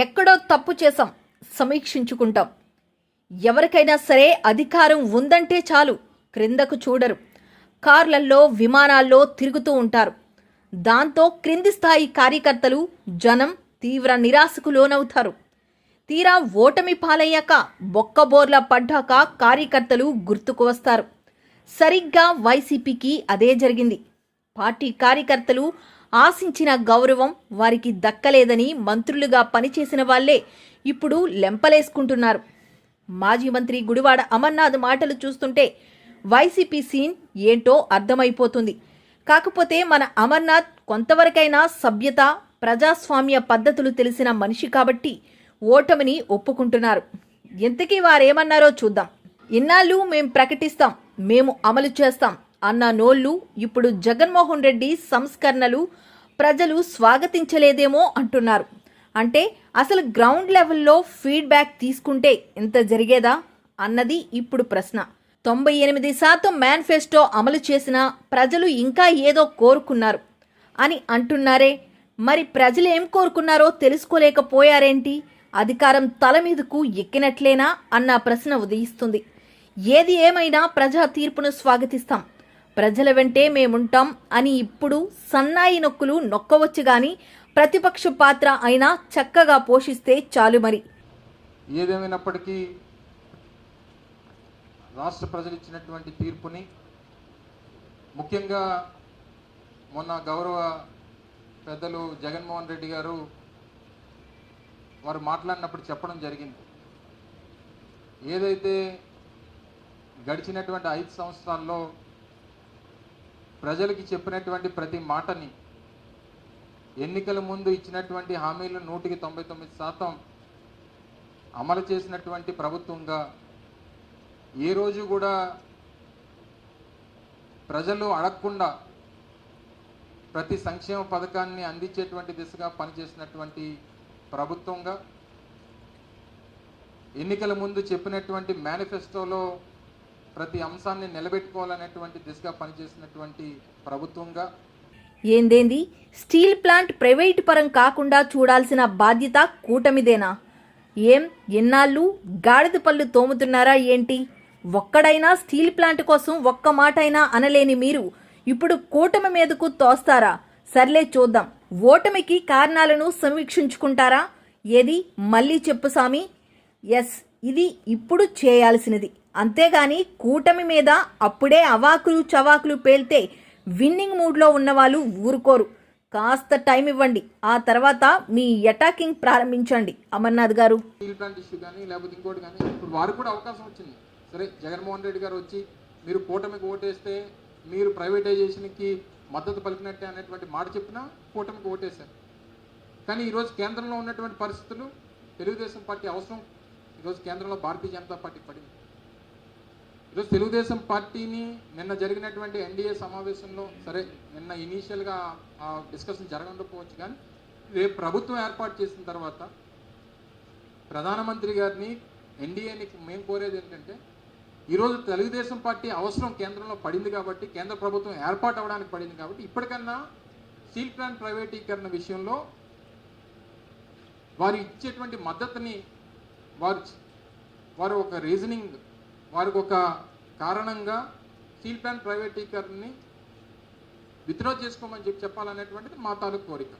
ఎక్కడో తప్పు చేశాం, సమీక్షించుకుంటాం. ఎవరికైనా సరే అధికారం ఉందంటే చాలు, క్రిందకు చూడరు. కార్లల్లో, విమానాల్లో తిరుగుతూ ఉంటారు. దాంతో క్రింది స్థాయి కార్యకర్తలు, జనం తీవ్ర నిరాశకు లోనవుతారు. తీరా ఓటమి పాలయ్యాక, బొక్కబోర్లా పడ్డాక కార్యకర్తలు గుర్తుకు వస్తారు. సరిగ్గా వైసీపీకి అదే జరిగింది. పార్టీ కార్యకర్తలు ఆశించిన గౌరవం వారికి దక్కలేదని మంత్రులుగా పనిచేసిన వాళ్లే ఇప్పుడు లెంపలేసుకుంటున్నారు. మాజీ మంత్రి గుడివాడ అమర్నాథ్ మాటలు చూస్తుంటే వైసీపీ సీన్ ఏంటో అర్థమైపోతుంది. కాకపోతే మన అమర్నాథ్ కొంతవరకైనా సభ్యత, ప్రజాస్వామ్య పద్ధతులు తెలిసిన మనిషి కాబట్టి ఓటమిని ఒప్పుకుంటున్నారు. ఇంతకీ వారేమన్నారో చూద్దాం. ఇన్నాళ్ళు మేం ప్రకటిస్తాం, మేము అమలు చేస్తాం అన్న నోళ్లు ఇప్పుడు జగన్మోహన్ రెడ్డి సంస్కరణలు ప్రజలు స్వాగతించలేదేమో అంటున్నారు. అంటే అసలు గ్రౌండ్ లెవెల్లో ఫీడ్బ్యాక్ తీసుకుంటే ఇంత జరిగేదా అన్నది ఇప్పుడు ప్రశ్న. 98% మేనిఫెస్టో అమలు చేసిన ప్రజలు ఇంకా ఏదో కోరుకున్నారు అని అంటున్నారే. మరి ప్రజలు ఏం కోరుకున్నారో తెలుసుకోలేకపోయారేంటి? అధికారం తల మీదకు ఎక్కినట్లేనా అన్న ప్రశ్న ఉదయిస్తుంది. ఏది ఏమైనా ప్రజా తీర్పును స్వాగతిస్తాం, ప్రజల వెంటే మేముంటాం అని ఇప్పుడు సన్నాయి నొక్కులు నొక్కవచ్చు గాని ప్రతిపక్ష పాత్ర అయినా చక్కగా పోషిస్తే చాలు. మరి ఏదేమైనప్పటికీ రాష్ట్ర ప్రజలు ఇచ్చినటువంటి తీర్పుని, ముఖ్యంగా మొన్న గౌరవ పెద్దలు జగన్మోహన్ రెడ్డి గారు వారు మాట్లాడినప్పుడు చెప్పడం జరిగింది. ఏదైతే గడిచినటువంటి 5 సంవత్సరాల్లో ప్రజలకి చెప్పినటువంటి ప్రతి మాటని, ఎన్నికల ముందు ఇచ్చినటువంటి హామీలు 199% అమలు చేసినటువంటి ప్రభుత్వంగా, ఏ రోజు కూడా ప్రజలు అడగకుండా ప్రతి సంక్షేమ పథకాన్ని అందించేటువంటి దిశగా పనిచేసినటువంటి ప్రభుత్వంగా, ఎన్నికల ముందు చెప్పినటువంటి మేనిఫెస్టోలో ప్రతి అంశాన్ని నిలబెట్టుకోవాలనేటువంటి దిశగా పనిచేసినటువంటి ప్రభుత్వంగా. ఏందేంది, స్టీల్ ప్లాంట్ ప్రైవేటు పరం కాకుండా చూడాల్సిన బాధ్యత కూటమిదేనా? ఏం ఎన్నాళ్ళు గాడిద పళ్ళు తోముతున్నారా ఏంటి? ఒక్కడైనా స్టీల్ ప్లాంట్ కోసం ఒక్క మాట అయినా అనలేని మీరు ఇప్పుడు కూటమి మీదకు తోస్తారా? సర్లే చూద్దాం. ఓటమికి కారణాలను సమీక్షించుకుంటారా? ఏది మళ్ళీ చెప్పు సామి. ఎస్, ఇది ఇప్పుడు చేయాల్సినది. అంతేగాని కూటమి మీద అప్పుడే అవాకులు చవాకులు పేల్తే విన్నింగ్ మూడ్లో ఉన్నవాళ్ళు ఊరుకోరు. కాస్త టైం ఇవ్వండి, ఆ తర్వాత మీ అటాకింగ్ ప్రారంభించండి. అమర్నాథ్ గారు, స్టీల్ ప్లాంట్ ఇష్యూ కానీ లేకపోతే ఇంకోటి కానీ ఇప్పుడు వారికి కూడా అవకాశం వచ్చింది. సరే, జగన్మోహన్ రెడ్డి గారు వచ్చి మీరు కూటమికి ఓటేస్తే మీరు ప్రైవేటైజేషన్కి మద్దతు పలికినట్టే అనేటువంటి మాట చెప్పినా కూటమికి ఓటేశారు. కానీ ఈరోజు కేంద్రంలో ఉన్నటువంటి పరిస్థితులు, తెలుగుదేశం పార్టీ అవసరం ఈరోజు కేంద్రంలో భారతీయ జనతా పార్టీ పడింది. ఈరోజు తెలుగుదేశం పార్టీని నిన్న జరిగినటువంటి ఎన్డీఏ సమావేశంలో, సరే నిన్న ఇనీషియల్గా ఆ డిస్కషన్ జరగకపోవచ్చు, కానీ రేపు ప్రభుత్వం ఏర్పాటు చేసిన తర్వాత ప్రధానమంత్రి గారిని, ఎన్డీఏని మేము కోరేది ఏంటంటే, ఈరోజు తెలుగుదేశం పార్టీ అవసరం కేంద్రంలో పడింది కాబట్టి, కేంద్ర ప్రభుత్వం ఏర్పాటు అవ్వడానికి పడింది కాబట్టి, ఇప్పటికన్నా స్టీల్ ప్లాంట్ ప్రైవేటీకరణ విషయంలో వారు ఇచ్చేటువంటి మద్దతుని వారు ఒక రీజనింగ్, వారికి ఒక కారణంగా స్టీల్ ప్లాంట్ ప్రైవేటీకరణని విత్డ్రా చేసుకోమని చెప్పాలనేటువంటిది మా తాలూకు కోరిక.